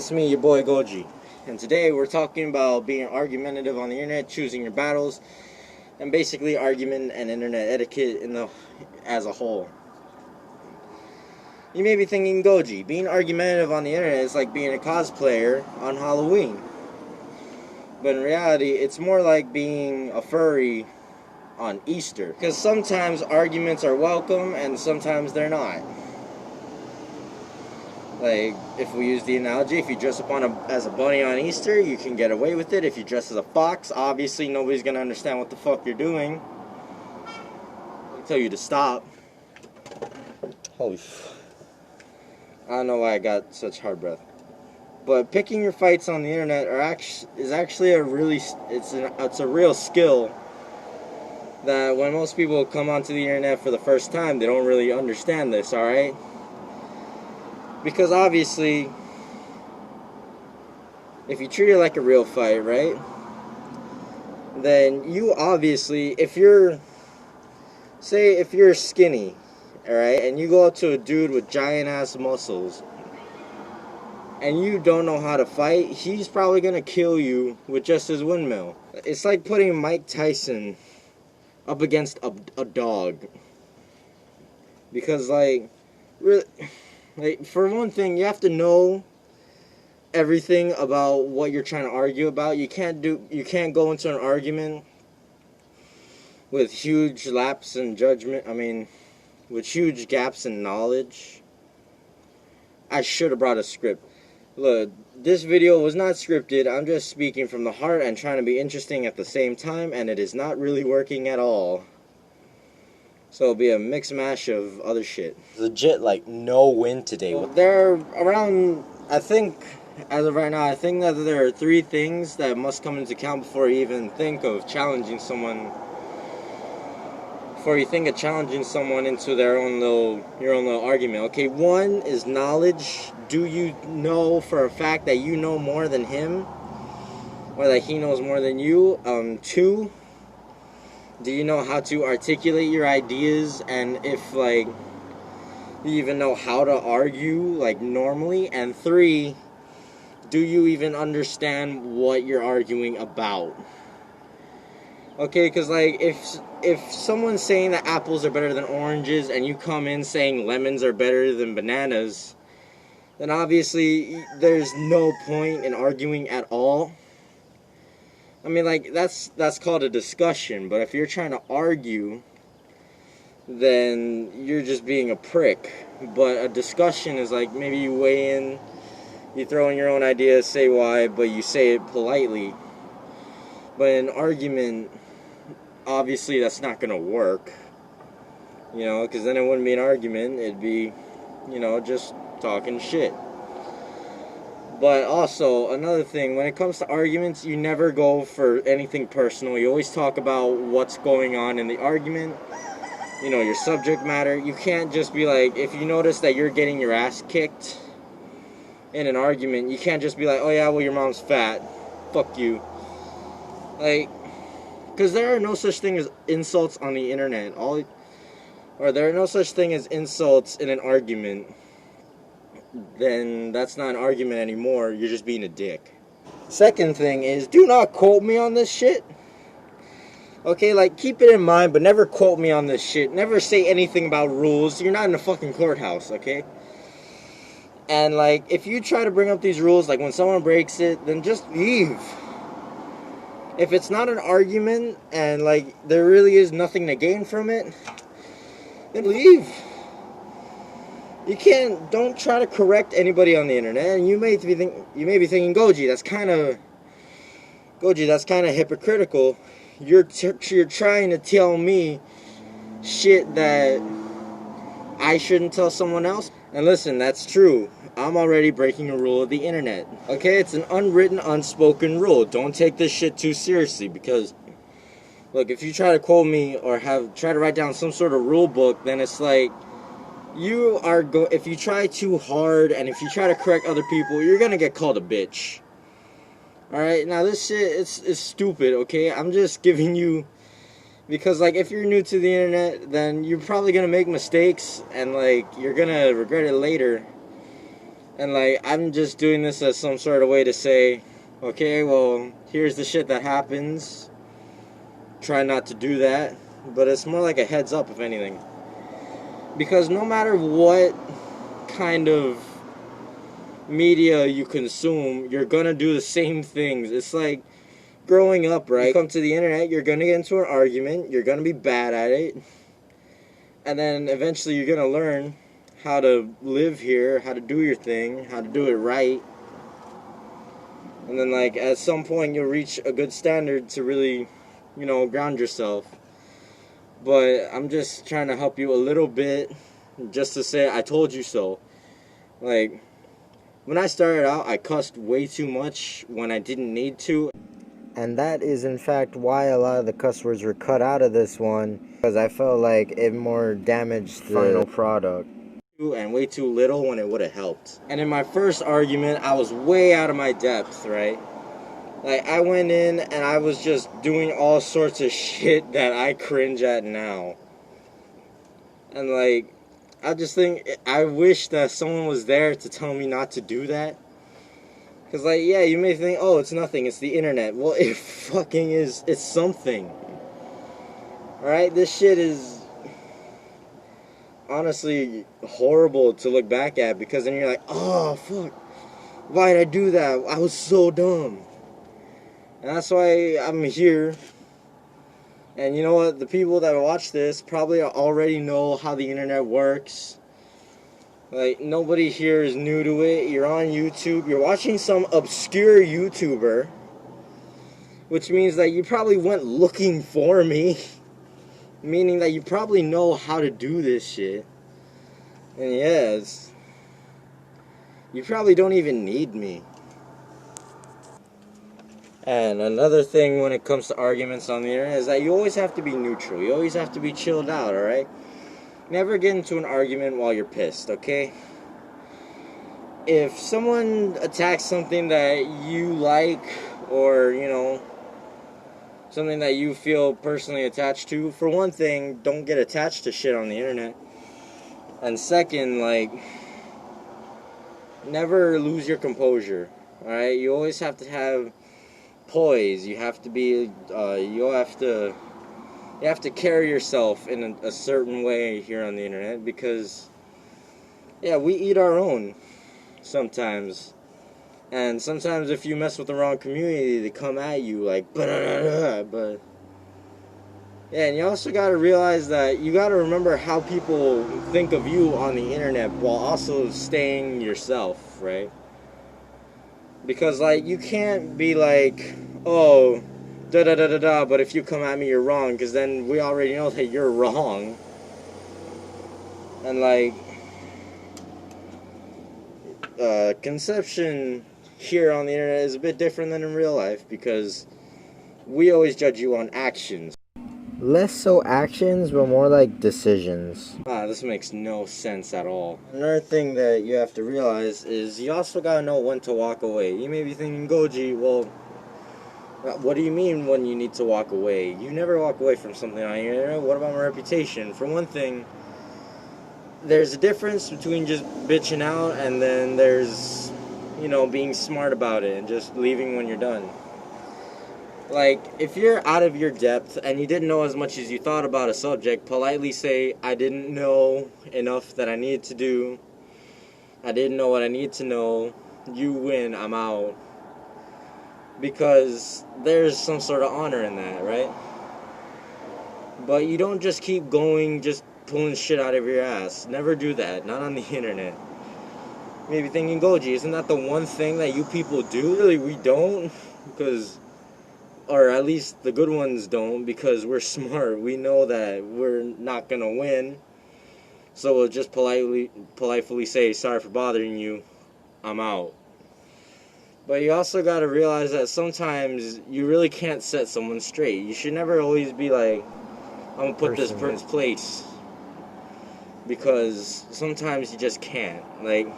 it's me, your boy Goji, and today we're talking about being argumentative on the internet, choosing your battles, and basically argument and internet etiquette as a whole. You may be thinking, Goji, being argumentative on the internet is like being a cosplayer on Halloween. But in reality, it's more like being a furry on Easter. Because sometimes arguments are welcome and sometimes they're not. Like, if we use the analogy, if you dress up as a bunny on Easter, you can get away with it. If you dress as a fox, obviously nobody's going to understand what the fuck you're doing. They'll tell you to stop. Holy I don't know why I got such hard breath. But picking your fights on the internet is actually a really, it's a real skill that when most people come onto the internet for the first time, they don't really understand this, alright? Because obviously, if you treat it like a real fight, right? Then you obviously, if you're skinny, alright, and you go up to a dude with giant ass muscles, and you don't know how to fight, he's probably gonna kill you with just his windmill. It's like putting Mike Tyson up against a dog. Because, really, for one thing, you have to know everything about what you're trying to argue about. You can't go into an argument with huge lapse in judgment. With huge gaps in knowledge. I should have brought a script. Look, this video was not scripted. I'm just speaking from the heart and trying to be interesting at the same time, and it is not really working at all. So it'll be a mix mash of other shit. Legit, no win today. There are around, I think, as of right now, I think that there are 3 things that must come into account before you even think of challenging someone. Before you think of challenging someone into your own little argument. Okay, 1 is knowledge. Do you know for a fact that you know more than him? Or that he knows more than you? 2, do you know how to articulate your ideas, and if, you even know how to argue, normally? And 3, do you even understand what you're arguing about? Okay, because, if someone's saying that apples are better than oranges, and you come in saying lemons are better than bananas, then obviously there's no point in arguing at all. That's called a discussion, but if you're trying to argue, then you're just being a prick. But a discussion is maybe you weigh in, you throw in your own ideas, say why, but you say it politely. But an argument, obviously that's not going to work, because then it wouldn't be an argument, it'd be, just talking shit. But also, another thing, when it comes to arguments, you never go for anything personal. You always talk about what's going on in the argument, your subject matter. You can't just be if you notice that you're getting your ass kicked in an argument, you can't just be oh yeah, well, your mom's fat, fuck you. Because there are no such thing as insults on the internet. There are no such thing as insults in an argument. Then that's not an argument anymore. You're just being a dick. Second thing is, do not quote me on this shit. Okay, keep it in mind, but never quote me on this shit. Never say anything about rules. You're not in a fucking courthouse, okay? And, if you try to bring up these rules, when someone breaks it, then just leave. If it's not an argument, and, there really is nothing to gain from it, then leave. Don't try to correct anybody on the internet, and you may be thinking, Goji, that's kind of hypocritical. You're trying to tell me shit that I shouldn't tell someone else. And listen, that's true. I'm already breaking a rule of the internet. Okay, it's an unwritten, unspoken rule. Don't take this shit too seriously, because look, if you try to quote me or try to write down some sort of rule book, then it's if you try too hard and if you try to correct other people, you're gonna get called a bitch. Alright, now this shit is stupid, okay? I'm just giving you, because if you're new to the internet, then you're probably gonna make mistakes and you're gonna regret it later. And, like, I'm just doing this as some sort of way to say, okay, well, here's the shit that happens. Try not to do that. But it's more like a heads up, if anything. Because no matter what kind of media you consume, you're gonna do the same things. It's like growing up, right? You come to the internet, you're gonna get into an argument, you're gonna be bad at it, and then eventually you're gonna learn how to live here, how to do your thing, how to do it right. And then, like, at some point you'll reach a good standard to really, ground yourself. But I'm just trying to help you a little bit, just to say I told you so. Like, when I started out, I cussed way too much when I didn't need to. And that is, in fact, why a lot of the cuss words were cut out of this one, because I felt like it more damaged the final product. And way too little when it would have helped. And in my first argument, I was way out of my depth, right? Like, I went in and I was just doing all sorts of shit that I cringe at now. And, like, I just think, I wish that someone was there to tell me not to do that. Because, like, yeah, you may think, oh, it's nothing, it's the internet. Well, it fucking is, it's something. Alright, this shit is honestly horrible to look back at, because then you're like, oh, fuck, why did I do that? I was so dumb. And that's why I'm here. And you know what? The people that watch this probably already know how the internet works. Like, nobody here is new to it. You're on YouTube. You're watching some obscure YouTuber. Which means that you probably went looking for me. Meaning that you probably know how to do this shit. And yes, you probably don't even need me. And another thing when it comes to arguments on the internet is that you always have to be neutral. You always have to be chilled out, alright? Never get into an argument while you're pissed, okay? If someone attacks something that you like, or, something that you feel personally attached to, for one thing, don't get attached to shit on the internet. And second, like, never lose your composure, alright? You always have to have poise. You have to be, you have to carry yourself in a certain way here on the internet, because, yeah, we eat our own sometimes. And sometimes if you mess with the wrong community, they come at you like, but, yeah, and you also got to realize that you got to remember how people think of you on the internet while also staying yourself, right? Because, like, you can't be like, oh, da-da-da-da-da, but if you come at me, you're wrong, because then we already know that you're wrong. And, like, conception here on the internet is a bit different than in real life, because we always judge you on actions. Less so actions, but more like decisions. This makes no sense at all. Another thing that you have to realize is you also gotta know when to walk away. You may be thinking, Goji, well, what do you mean when you need to walk away? You never walk away from something on the internet. What about my reputation? For one thing, there's a difference between just bitching out and then there's, being smart about it and just leaving when you're done. Like, if you're out of your depth and you didn't know as much as you thought about a subject, politely say, I didn't know enough that I needed to do. I didn't know what I need to know. You win, I'm out. Because there's some sort of honor in that, right? But you don't just keep going, just pulling shit out of your ass. Never do that, not on the internet. Maybe thinking, Goji, isn't that the one thing that you people do? Really, we don't, because, or at least the good ones don't, because we're smart. We know that we're not gonna win, so we'll just politely say, sorry for bothering you, I'm out. But you also gotta realize that sometimes you really can't set someone straight. You should never always be like, I'm gonna put this person's place, because sometimes you just can't. Like,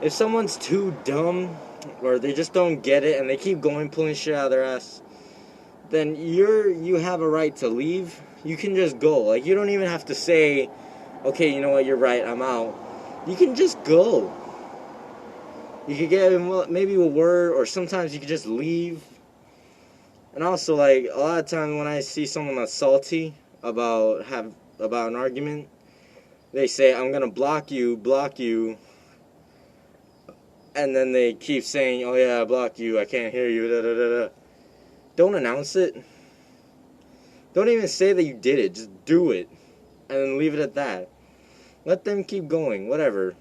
if someone's too dumb, or they just don't get it, and they keep going, pulling shit out of their ass, then you have a right to leave. You can just go. Like, you don't even have to say, okay, you know what, you're right, I'm out. You can just go. You could get maybe a word, or sometimes you could just leave. And also, like, a lot of times when I see someone that's salty about an argument, they say, I'm gonna block you, and then they keep saying, oh yeah, I blocked you, I can't hear you, da da da da. Don't announce it. Don't even say that you did it, just do it. And then leave it at that. Let them keep going, whatever.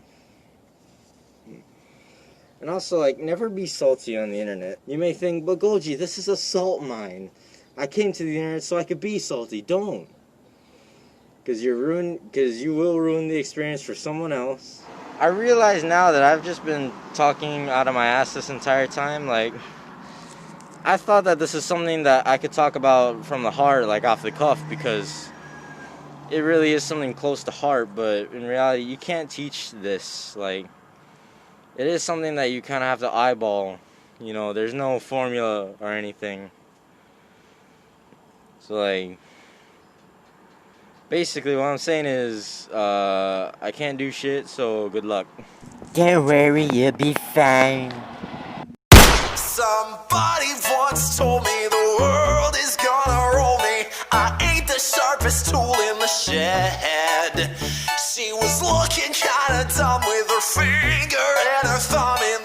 And also, like, never be salty on the internet. You may think, but Golgi, this is a salt mine. I came to the internet so I could be salty. Don't. Because you will ruin the experience for someone else. I realize now that I've just been talking out of my ass this entire time. Like, I thought that this is something that I could talk about from the heart, like off the cuff, because it really is something close to heart. But in reality, you can't teach this. Like, it is something that you kind of have to eyeball. You know, there's no formula or anything. So, like, basically what I'm saying is, I can't do shit, so good luck. Don't worry, you'll be fine. Somebody once told me the world is gonna roll me. I ain't the sharpest tool in the shed. She was looking kinda dumb with her finger and her thumb in